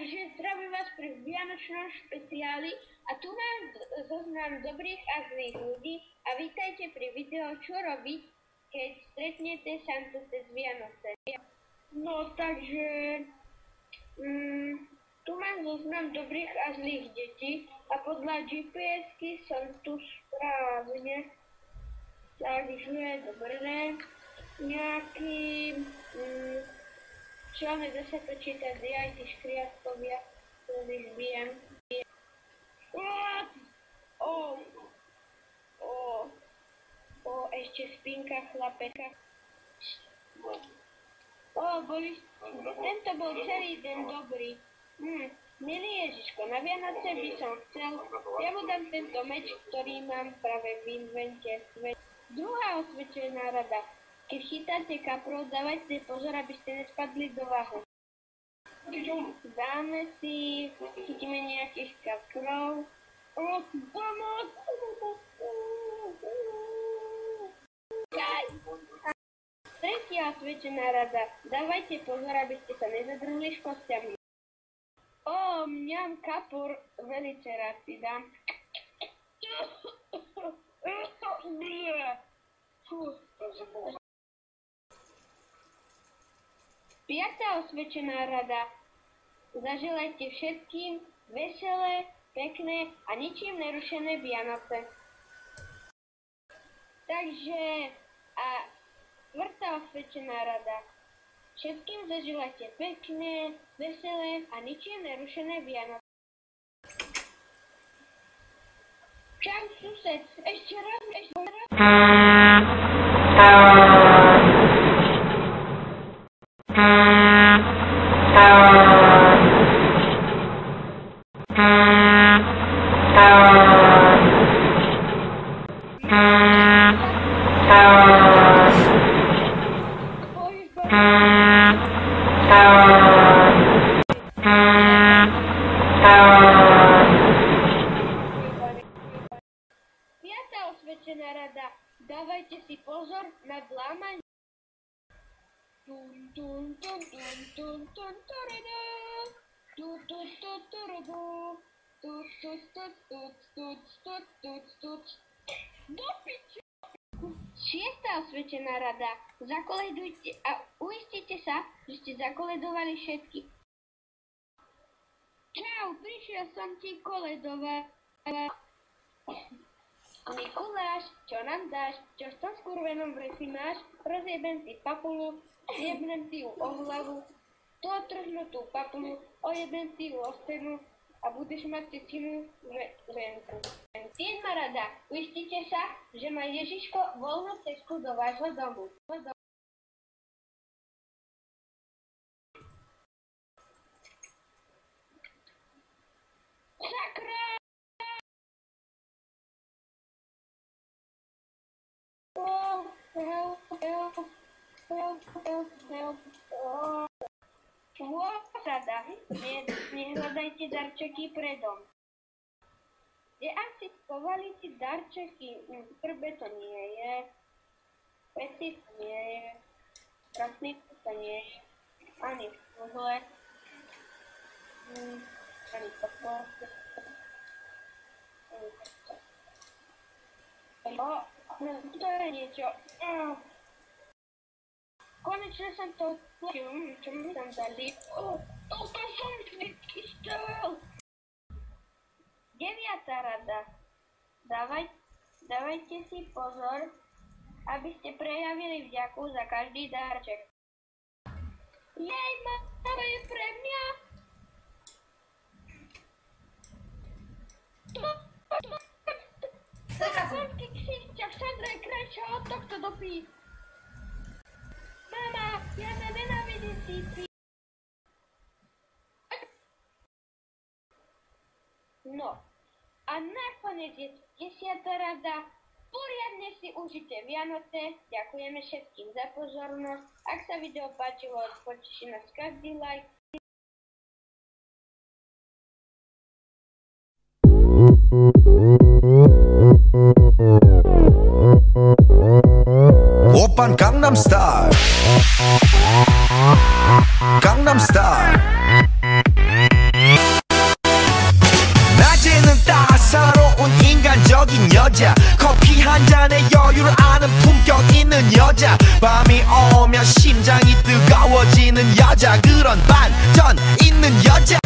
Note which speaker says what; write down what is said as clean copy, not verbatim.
Speaker 1: Takže zdravím vás pri vianočnom špeciáli a tu mám zoznam dobrých a zlých ľudí a vítajte pri videu čo robiť, keď stretnete Santu cez Vianoce. No takže tu mám zoznam dobrých a zlých detí a podľa GPS-ky som tu správne. Takže dobre, nejaký čo máme zase to čítať, aj tí škriatkovia, ktorých bijem. Ešte spinka chlapeka. Tento bol celý deň dobrý. Milý Ježiško, na Vianoce by som chcel, ja mu dám tento meč, ktorý mám práve v invente. Druhá osvedčená rada. Keď chytáte kaprov, dávajte pozor, aby ste nespadli do váhu. Dáme si, chytíme nejakých kaprov. Tretia osvedčená rada. Dávajte pozor, aby ste sa nezadrhli škosťami. Mňam kapur, velice rád si dám. Piatá osvedčená rada. Zaželajte všetkým veselé, pekné a ničím nerušené Vianoce. Takže štvrtá osvedčená rada. Všetkým zaželajte pekné, veselé a ničím nerušené Vianoce. Čau sused, ešte raz. Piatá osvedčená rada. Dávajte si pozor na dlámanie. Šiesta osvedčená rada. Zakoledujte a uistite sa, že ste zakoledovali všetky. Čau, prišiel som ti koledovať. Mikuláš, čo nám dáš? Čo v tom skurvenom vresi máš? Rozjebem ti papulu, jebnem ti ju o hlavu, tú otrhnutú papulu, ojebem ti ju o stenu a budeš mať cecinu venku. Siedma rada. Uistite sa, že má Ježiško voľnú cestu do vášho domu. Sakra! Rada. Nehľadajte darčeky pre dom. Je asi schovali si darčeky. Prbe to nie je. Peci to nie je. Krasníku to nie je. Ani v uhle. Ani toto. To je niečo. Konečne som to počul, čo mi tam dali. To som vždycky chcel. Deviatá rada. Dávajte si pozor, aby ste prejavili vďaku za každý darček. Jej, to je pre mňa. Konský ksišťa, Sandra je krajšia od tohto dopí. Mama, ja nenávidím sípy. No, a nakoniec je 10. rada. Poriadne si užite Vianoce. Ďakujeme všetkým za pozornosť. Ak sa video páčilo, poteší nás každý like.
Speaker 2: Oppan Gangnam Style. Gangnam Style. 매력적인 여자 커피 한 잔에 여유를 아는 품격 있는 여자 밤이 오면 심장이 뜨거워지는 여자 그런 반전 있는 여자